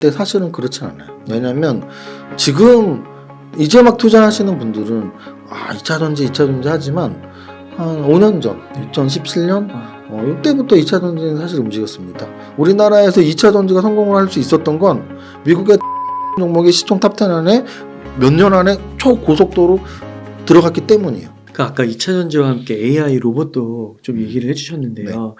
근데 사실은 그렇지 않아요. 왜냐면 지금 이제 막 투자하시는 분들은 2차전지 하지만 한 5년 전, 2017년 이때부터 2차전지는 사실 움직였습니다. 우리나라에서 2차전지가 성공을 할 수 있었던 건 미국의 종목이 시총 탑10 안에 몇 년 안에 초고속도로 들어갔기 때문이에요. 그러니까 아까 2차전지와 함께 AI 로봇도 좀 얘기를 해주셨는데요.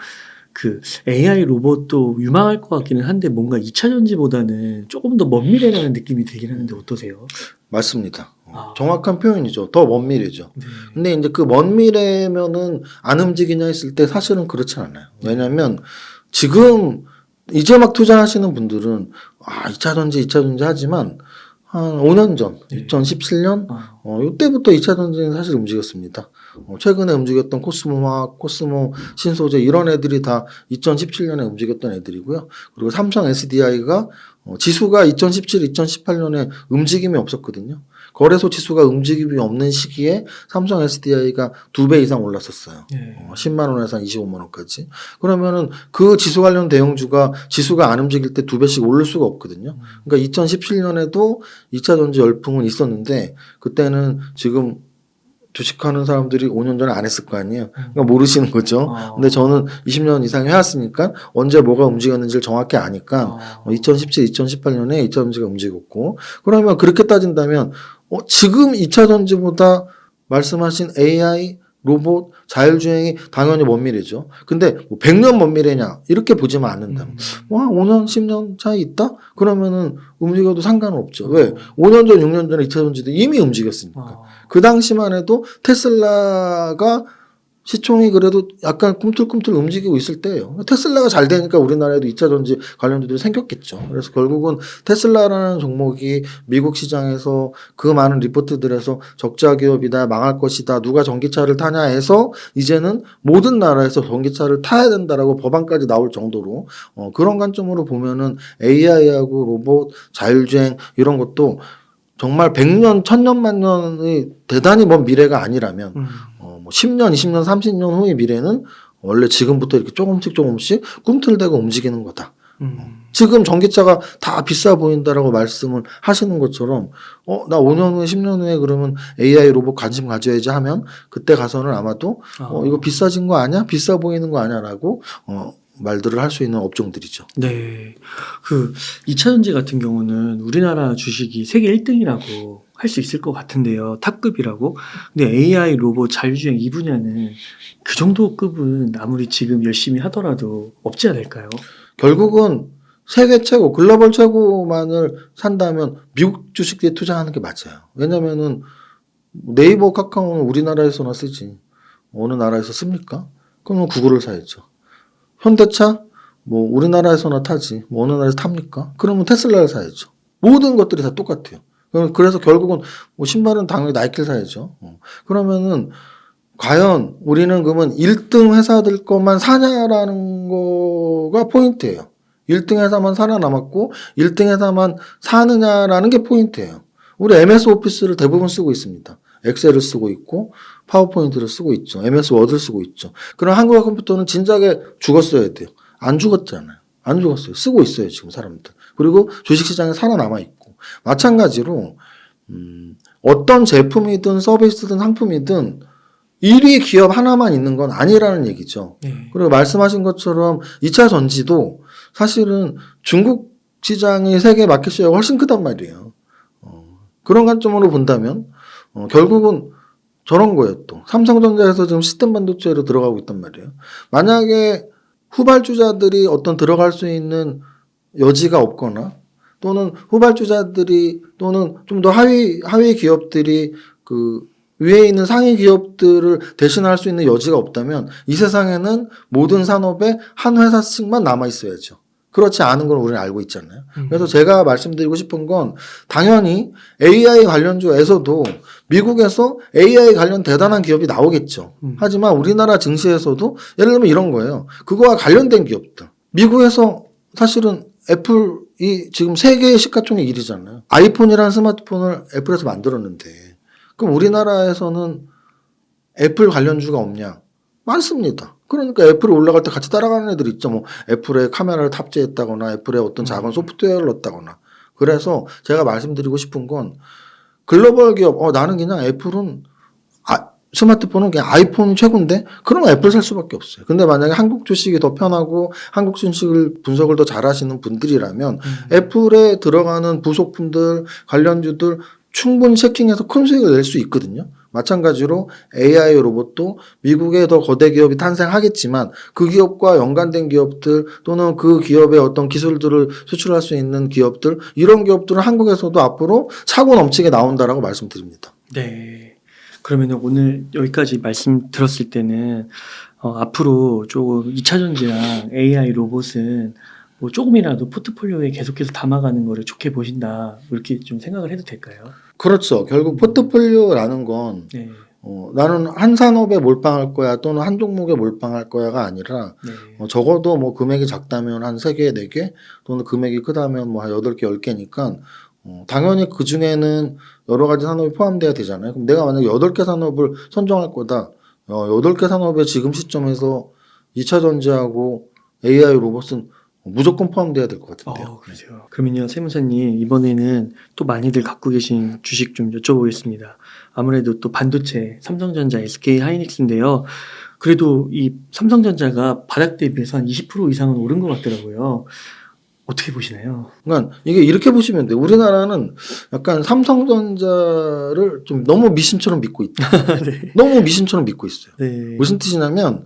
그 AI 로봇도 유망할 것 같기는 한데 뭔가 2차전지보다는 조금 더 먼 미래라는 느낌이 들긴 하는데 어떠세요? 맞습니다. 정확한 표현이죠. 더 먼 미래죠. 네. 근데 이제 그 먼 미래면은 안 움직이냐 했을 때 사실은 그렇지 않아요. 왜냐면 지금 이제 막 투자하시는 분들은 2차전지 하지만 한 5년 전, 2017년 이때부터 2차전지는 사실 움직였습니다. 최근에 움직였던 코스모화학, 코스모, 신소재 이런 애들이 다 2017년에 움직였던 애들이고요. 그리고 삼성 SDI가 지수가 2017, 2018년에 움직임이 없었거든요. 거래소 지수가 움직임이 없는 시기에 삼성 SDI가 2배 이상 올랐었어요. 10만 원에서 한 25만 원까지. 그러면은 그 지수 관련 대형주가 지수가 안 움직일 때 2배씩 오를 수가 없거든요. 그러니까 2017년에도 2차전지 열풍은 있었는데 그때는 지금 주식하는 사람들이 5년 전에 안 했을 거 아니에요. 그러니까 모르시는 거죠. 근데 저는 20년 이상 해왔으니까 언제 뭐가 움직였는지를 정확히 아니까 2017, 2018년에 2차전지가 움직였고 그러면 그렇게 따진다면 지금 2차전지보다 말씀하신 AI, 로봇, 자율주행이 당연히 먼 미래죠. 근데 100년 먼 미래냐 이렇게 보지만 않는다. 5년, 10년 차이 있다? 그러면은 움직여도 상관은 없죠. 왜? 5년 전, 6년 전에 2차전지도 이미 움직였으니까. 그 당시만 해도 테슬라가 시총이 그래도 약간 꿈틀꿈틀 움직이고 있을 때예요. 테슬라가 잘 되니까 우리나라에도 2차전지 관련주들이 생겼겠죠. 그래서 결국은 테슬라라는 종목이 미국 시장에서 그 많은 리포트들에서 적자 기업이다, 망할 것이다, 누가 전기차를 타냐 해서 이제는 모든 나라에서 전기차를 타야 된다라고 법안까지 나올 정도로 그런 관점으로 보면은 AI하고 로봇, 자율주행 이런 것도 정말 100년, 1000년, 만년의 대단히 먼 미래가 아니라면 10년, 20년, 30년 후의 미래는 원래 지금부터 이렇게 조금씩 꿈틀대고 움직이는 거다. 지금 전기차가 다 비싸 보인다라고 말씀을 하시는 것처럼 나 5년 후에 10년 후에 그러면 AI 로봇 관심 가져야지 하면 그때 가서는 아마도 이거 비싸진 거 아니야? 비싸 보이는 거 아니야?라고 말들을 할 수 있는 업종들이죠. 네. 그 2차전지 같은 경우는 우리나라 주식이 세계 1등이라고 할 수 있을 것 같은데요. 탑급이라고. 근데 AI, 로봇, 자율주행 이 분야는 그 정도 급은 아무리 지금 열심히 하더라도 없지 않을까요? 결국은 세계 최고, 글로벌 최고만을 산다면 미국 주식에 투자하는 게 맞아요. 왜냐면은 네이버, 카카오는 우리나라에서나 쓰지. 어느 나라에서 씁니까? 그러면 구글을 사야죠. 현대차? 우리나라에서나 타지. 어느 나라에서 탑니까? 그러면 테슬라를 사야죠. 모든 것들이 다 똑같아요. 그래서 결국은 신발은 당연히 나이키를 사야죠. 그러면은 과연 우리는 그러면 1등 회사들 것만 사냐라는 거가 포인트예요. 1등 회사만 살아남았고 1등 회사만 사느냐라는 게 포인트예요. 우리 MS 오피스를 대부분 쓰고 있습니다. 엑셀을 쓰고 있고 파워포인트를 쓰고 있죠. MS 워드를 쓰고 있죠. 그럼 한국의 컴퓨터는 진작에 죽었어야 돼요. 안 죽었잖아요. 안 죽었어요. 쓰고 있어요. 지금 사람들. 그리고 주식시장에 살아남아 있고. 마찬가지로 어떤 제품이든 서비스든 상품이든 1위 기업 하나만 있는 건 아니라는 얘기죠. 그리고 말씀하신 것처럼 2차 전지도 사실은 중국 시장의 세계 마켓시어가 훨씬 크단 말이에요. 그런 관점으로 본다면 결국은 저런 거예요. 또 삼성전자에서 지금 시스템 반도체로 들어가고 있단 말이에요. 만약에 후발주자들이 어떤 들어갈 수 있는 여지가 없거나 또는 후발주자들이 또는 좀 더 하위 기업들이 그 위에 있는 상위 기업들을 대신할 수 있는 여지가 없다면 이 세상에는 모든 산업에 한 회사씩만 남아 있어야죠. 그렇지 않은 걸 우리는 알고 있잖아요. 그래서 제가 말씀드리고 싶은 건 당연히 AI 관련주에서도 미국에서 AI 관련 대단한 기업이 나오겠죠. 하지만 우리나라 증시에서도 예를 들면 이런 거예요. 그거와 관련된 기업들. 미국에서 사실은 애플이 지금 세계의 시가총액 1위잖아요. 아이폰이라는 스마트폰을 애플에서 만들었는데 그럼 우리나라에서는 애플 관련주가 없냐? 많습니다. 그러니까 애플이 올라갈 때 같이 따라가는 애들이 있죠. 뭐 애플에 카메라를 탑재했다거나 애플에 어떤 작은 소프트웨어를 넣었다거나. 그래서 제가 말씀드리고 싶은 건 글로벌 기업 나는 그냥 애플은 스마트폰은 그냥 아이폰이 최고인데 그러면 애플 살 수밖에 없어요. 근데 만약에 한국 주식이 더 편하고 한국 주식을 분석을 더 잘하시는 분들이라면 애플에 들어가는 부속품들 관련주들 충분히 체킹해서 큰 수익을 낼 수 있거든요. 마찬가지로 AI 로봇도 미국의 더 거대 기업이 탄생하겠지만 그 기업과 연관된 기업들 또는 그 기업의 어떤 기술들을 수출할 수 있는 기업들 이런 기업들은 한국에서도 앞으로 차고 넘치게 나온다라고 말씀드립니다. 네. 그러면 오늘 여기까지 말씀 들었을 때는 앞으로 조금 2차 전지랑 AI 로봇은 뭐 조금이라도 포트폴리오에 계속해서 담아가는 거를 좋게 보신다 이렇게 좀 생각을 해도 될까요? 그렇죠. 결국 포트폴리오라는 건 네. 나는 한 산업에 몰빵할 거야 또는 한 종목에 몰빵할 거야가 아니라 네. 적어도 뭐 금액이 작다면 한 3개, 4개 또는 금액이 크다면 뭐 한 8개, 10개니까 당연히 그 중에는 여러 가지 산업이 포함돼야 되잖아요. 그럼 내가 만약에 8개 산업을 선정할 거다. 8개 산업의 지금 시점에서 2차 전지하고 AI 로봇은 무조건 포함돼야 될 것 같은데요. 그러세요. 그러면요, 세무사님 이번에는 또 많이들 갖고 계신 주식 좀 여쭤보겠습니다. 아무래도 또 반도체, 삼성전자, SK 하이닉스인데요. 그래도 이 삼성전자가 바닥 대비해서 한 20% 이상은 오른 것 같더라고요. 어떻게 보시나요? 그러니까 이게 이렇게 보시면 돼요. 우리나라는 약간 삼성전자를 좀 너무 미신처럼 믿고 있다. 네. 너무 미신처럼 믿고 있어요. 네. 무슨 뜻이냐면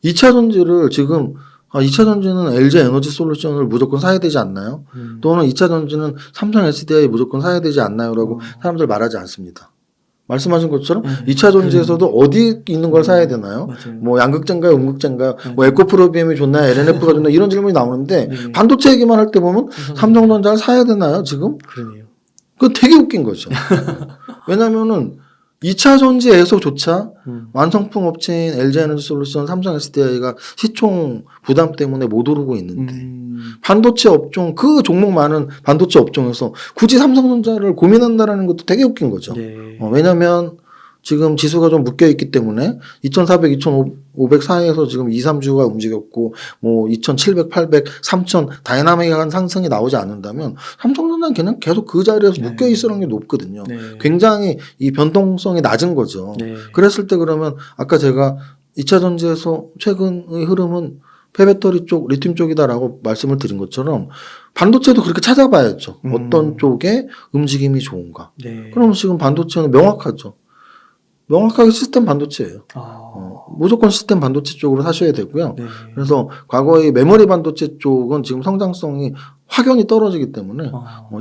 2차 전지를 지금 2차 전지는 LG 에너지 솔루션을 무조건 사야 되지 않나요? 또는 2차 전지는 삼성 SDI 무조건 사야 되지 않나요?라고 사람들 말하지 않습니다. 말씀하신 것처럼 2차 전지에서도 어디 있는 걸 사야 되나요? 맞아요. 뭐 양극재인가요, 음극재인가요? 뭐 에코프로비엠이 좋나요, LNF가 좋나요? 이런 질문이 나오는데 네. 반도체 얘기만 할 때 보면 삼성전자를 사야 되나요, 지금? 그러네요. 그거 되게 웃긴 거죠. 왜냐면은 2차 전지에서조차 완성품 업체인 LG에너지솔루션, 삼성 SDI가 시총 부담 때문에 못 오르고 있는데 반도체 업종 그 종목 많은 반도체 업종에서 굳이 삼성전자를 고민한다라는 것도 되게 웃긴 거죠. 네. 왜냐하면 지금 지수가 좀 묶여 있기 때문에 2,400, 2,500 사이에서 지금 2, 3주가 움직였고 뭐 2,700, 800, 3,000 다이나믹한 상승이 나오지 않는다면 삼성전자는 그냥 계속 그 자리에서 네. 묶여 있을 확률이 높거든요. 네. 굉장히 이 변동성이 낮은 거죠. 네. 그랬을 때 그러면 아까 제가 2차 전지에서 최근의 흐름은 폐배터리 쪽, 리튬 쪽이다라고 말씀을 드린 것처럼 반도체도 그렇게 찾아봐야죠. 어떤 쪽에 움직임이 좋은가. 네. 그럼 지금 반도체는 명확하죠. 명확하게 시스템 반도체예요. 무조건 시스템 반도체 쪽으로 사셔야 되고요. 네. 그래서 과거의 메모리 반도체 쪽은 지금 성장성이 확연히 떨어지기 때문에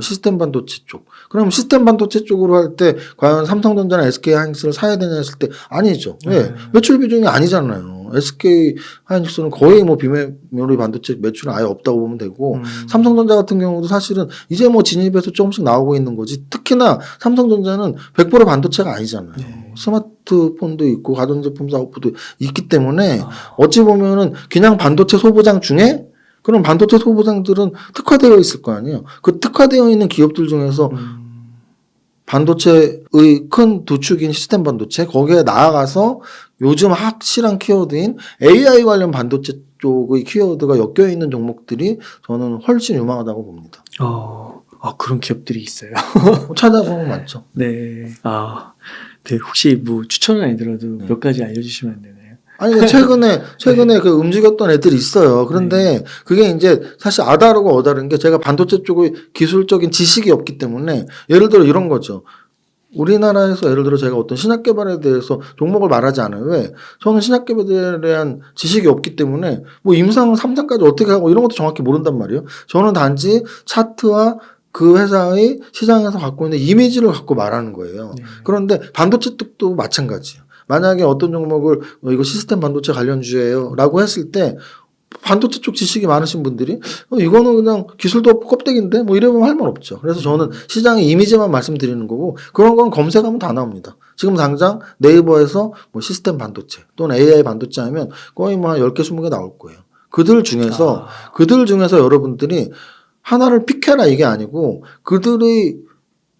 시스템 반도체 쪽. 그럼 시스템 반도체 쪽으로 할 때 과연 삼성전자나 SK 하이닉스를 사야 되냐 했을 때 아니죠. 왜? 매출 비중이 아니잖아요. SK 하이닉스는 거의 뭐 비메모리 반도체 매출은 아예 없다고 보면 되고 삼성전자 같은 경우도 사실은 이제 뭐 진입해서 조금씩 나오고 있는 거지. 특히나 삼성전자는 100% 반도체가 아니잖아요. 네. 스마트폰도 있고 가전제품 사업부도 있기 때문에 어찌 보면은 그냥 반도체 소부장 중에 그럼 반도체 소부장들은 특화되어 있을 거 아니에요. 그 특화되어 있는 기업들 중에서 반도체의 큰 두 축인 시스템 반도체 거기에 나아가서 요즘 확실한 키워드인 AI 관련 반도체 쪽의 키워드가 엮여 있는 종목들이 저는 훨씬 유망하다고 봅니다. 그런 기업들이 있어요. 찾아보면 많죠. 네. 네. 혹시 뭐 추천은 아니더라도 몇 가지 알려주시면 안 되나요? 아니 최근에 그 움직였던 애들이 있어요. 그런데 그게 이제 사실 아다르고 어다른 게 제가 반도체 쪽의 기술적인 지식이 없기 때문에 예를 들어 이런 거죠. 우리나라에서 예를 들어 제가 어떤 신약 개발에 대해서 종목을 말하지 않아요. 왜? 저는 신약 개발에 대한 지식이 없기 때문에 뭐 임상 3장까지 어떻게 하고 이런 것도 정확히 모른단 말이에요. 저는 단지 차트와 그 회사의 시장에서 갖고 있는 이미지를 갖고 말하는 거예요. 네. 그런데 반도체 쪽도 마찬가지예요. 만약에 어떤 종목을 이거 시스템 반도체 관련주예요 라고 했을 때 반도체 쪽 지식이 많으신 분들이 이거는 그냥 기술도 없고 껍데기인데 뭐 이러면 할 말 없죠. 그래서 저는 시장의 이미지만 말씀드리는 거고 그런 건 검색하면 다 나옵니다. 지금 당장 네이버에서 뭐 시스템 반도체 또는 AI 반도체 하면 거의 뭐 10개 20개 나올 거예요. 그들 중에서 여러분들이 하나를 픽해라 이게 아니고 그들의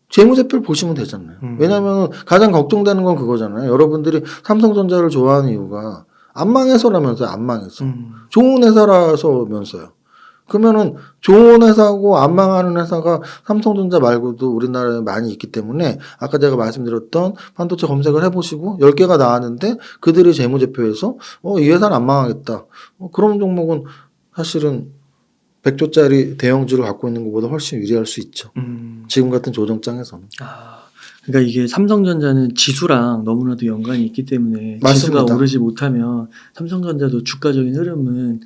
재무제표를 보시면 되잖아요. 왜냐하면 가장 걱정되는 건 그거잖아요. 여러분들이 삼성전자를 좋아하는 이유가 안 망해서라면서요. 안 망해서. 음. 좋은 회사라서면서요. 그러면은 좋은 회사고 안 망하는 회사가 삼성전자 말고도 우리나라에 많이 있기 때문에 아까 제가 말씀드렸던 반도체 검색을 해보시고 10개가 나왔는데 그들이 재무제표에서 이 회사는 안 망하겠다. 그런 종목은 사실은 100조짜리 대형주를 갖고 있는 것보다 훨씬 유리할 수 있죠. 지금 같은 조정장에서는. 그러니까 이게 삼성전자는 지수랑 너무나도 연관이 있기 때문에 맞습니다. 지수가 오르지 못하면 삼성전자도 주가적인 흐름은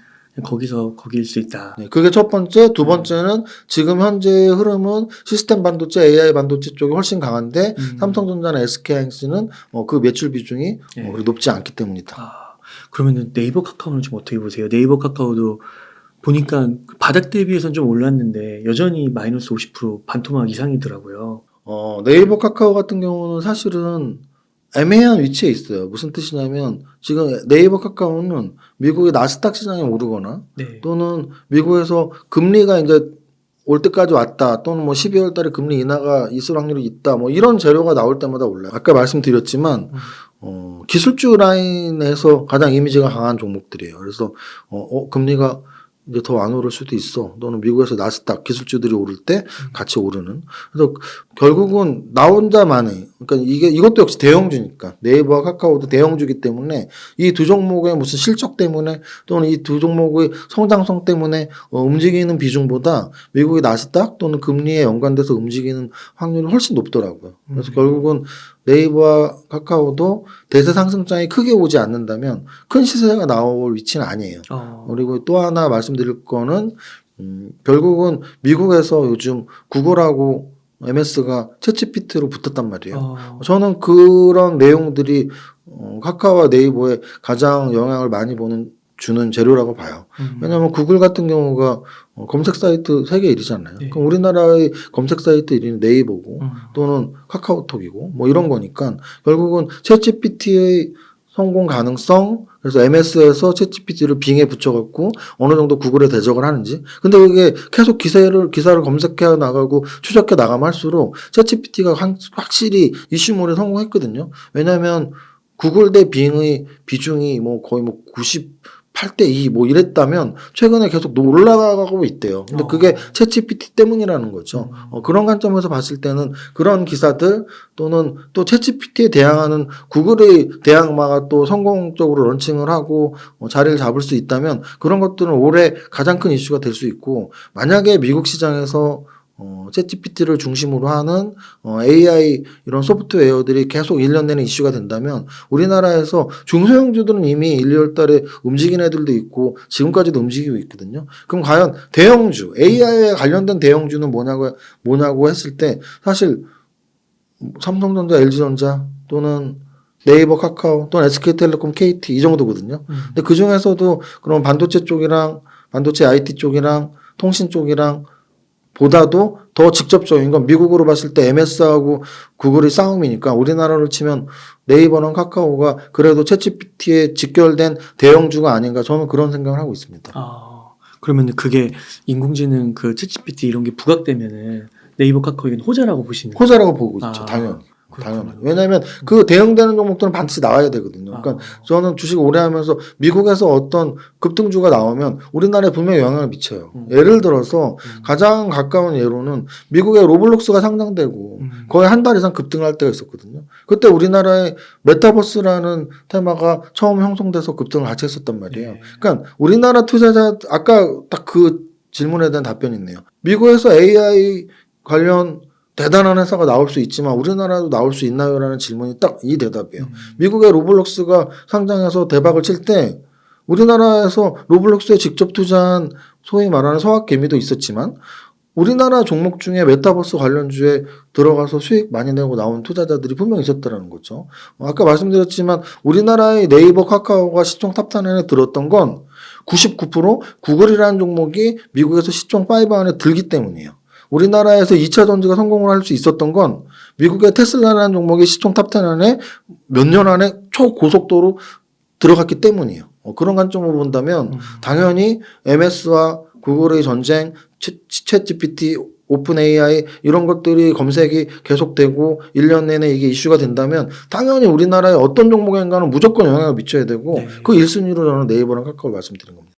거기일 수 있다. 네, 그게 첫 번째. 두 번째는 지금 현재의 흐름은 시스템 반도체, AI 반도체 쪽이 훨씬 강한데 삼성전자나 SK하이닉스는 그 매출 비중이 그리 높지 않기 때문이다. 그러면은 네이버 카카오는 좀 어떻게 보세요? 네이버 카카오도 보니까 바닥 대비해서는 좀 올랐는데 여전히 마이너스 50% 반토막 이상이더라고요. 네이버 카카오 같은 경우는 사실은 애매한 위치에 있어요. 무슨 뜻이냐면 지금 네이버 카카오는 미국의 나스닥 시장에 오르거나 네. 또는 미국에서 금리가 이제 올 때까지 왔다 또는 뭐 12월 달에 금리 인하가 있을 확률이 있다 뭐 이런 재료가 나올 때마다 올라요. 아까 말씀드렸지만 기술주 라인에서 가장 이미지가 강한 종목들이에요. 그래서 금리가 이제 더 안 오를 수도 있어. 또는 미국에서 나스닥 기술주들이 오를 때 같이 오르는. 그래서 결국은 나 혼자만의, 그러니까 이것도 역시 대형주니까 네이버와 카카오도 대형주기 때문에 이 두 종목의 무슨 실적 때문에 또는 이 두 종목의 성장성 때문에 움직이는 비중보다 미국의 나스닥 또는 금리에 연관돼서 움직이는 확률이 훨씬 높더라고요. 그래서 결국은 네이버와 카카오도 대세 상승장이 크게 오지 않는다면 큰 시세가 나올 위치는 아니에요. 그리고 또 하나 말씀드릴 거는 결국은 미국에서 요즘 구글하고 MS가 챗GPT로 붙었단 말이에요. 저는 그런 내용들이 카카오와 네이버에 가장 영향을 많이 주는 재료라고 봐요. 왜냐하면 구글 같은 경우가 검색 사이트 세계 1위잖아요. 네. 그럼 우리나라의 검색 사이트 1위는 네이버고 또는 카카오톡이고 뭐 이런 거니까 결국은 챗GPT의 성공 가능성 그래서 MS에서 챗GPT를 빙에 붙여갖고 어느 정도 구글에 대적을 하는지 근데 그게 계속 기사를 검색해 나가고 추적해 나가면 할수록 챗GPT가 확실히 이슈몰에 성공했거든요. 왜냐하면 구글 대 빙의 비중이 뭐 거의 뭐 98대2 뭐 이랬다면 최근에 계속 올라가고 있대요. 근데 그게 챗GPT 때문이라는 거죠. 그런 관점에서 봤을 때는 그런 기사들 또는 또 챗GPT에 대항하는 구글의 대항마가 또 성공적으로 런칭을 하고 자리를 잡을 수 있다면 그런 것들은 올해 가장 큰 이슈가 될 수 있고 만약에 미국 시장에서 챗GPT를 중심으로 하는 AI 이런 소프트웨어들이 계속 1년 내내 이슈가 된다면 우리나라에서 중소형주들은 이미 1, 2월 달에 움직인 애들도 있고 지금까지도 움직이고 있거든요. 그럼 과연 대형주, AI에 관련된 대형주는 뭐냐고 했을 때 사실 삼성전자, LG전자 또는 네이버, 카카오 또는 SK텔레콤, KT 이 정도거든요. 근데 그 중에서도 그럼 반도체 쪽이랑 반도체 IT 쪽이랑 통신 쪽이랑 보다도 더 직접적인 건 미국으로 봤을 때 MS하고 구글의 싸움이니까 우리나라로 치면 네이버랑 카카오가 그래도 챗GPT에 직결된 대형주가 아닌가 저는 그런 생각을 하고 있습니다. 그러면 그게 인공지능 그 챗GPT 이런 게 부각되면은 네이버 카카오에는 호재라고 보시는 거예요? 호재라고 보고 있죠. 당연히. 왜냐하면 그 대응되는 종목들은 반드시 나와야 되거든요. 그러니까 저는 주식 오래 하면서 미국에서 어떤 급등주가 나오면 우리나라에 분명히 영향을 미쳐요. 예를 들어서 가장 가까운 예로는 미국의 로블록스가 상장되고 거의 한 달 이상 급등할 때가 있었거든요. 그때 우리나라의 메타버스라는 테마가 처음 형성돼서 급등을 같이 했었단 말이에요. 그러니까 우리나라 투자자 아까 딱 그 질문에 대한 답변이 있네요. 미국에서 AI 관련 대단한 회사가 나올 수 있지만 우리나라도 나올 수 있나요? 라는 질문이 딱 이 대답이에요. 미국의 로블록스가 상장해서 대박을 칠 때 우리나라에서 로블록스에 직접 투자한 소위 말하는 서학개미도 있었지만 우리나라 종목 중에 메타버스 관련주에 들어가서 수익 많이 내고 나온 투자자들이 분명히 있었다는 거죠. 아까 말씀드렸지만 우리나라의 네이버, 카카오가 시총 탑10 들었던 건 99% 구글이라는 종목이 미국에서 시총 5 안에 들기 때문이에요. 우리나라에서 2차 전지가 성공을 할 수 있었던 건 미국의 테슬라라는 종목이 시총 탑10 안에 몇 년 안에 초고속도로 들어갔기 때문이에요. 그런 관점으로 본다면 당연히 MS와 구글의 전쟁, 챗GPT 오픈 AI 이런 것들이 검색이 계속되고 1년 내내 이게 이슈가 된다면 당연히 우리나라의 어떤 종목인가는 무조건 영향을 미쳐야 되고 네. 그 1순위로 저는 네이버랑 카카오를 말씀드린 겁니다.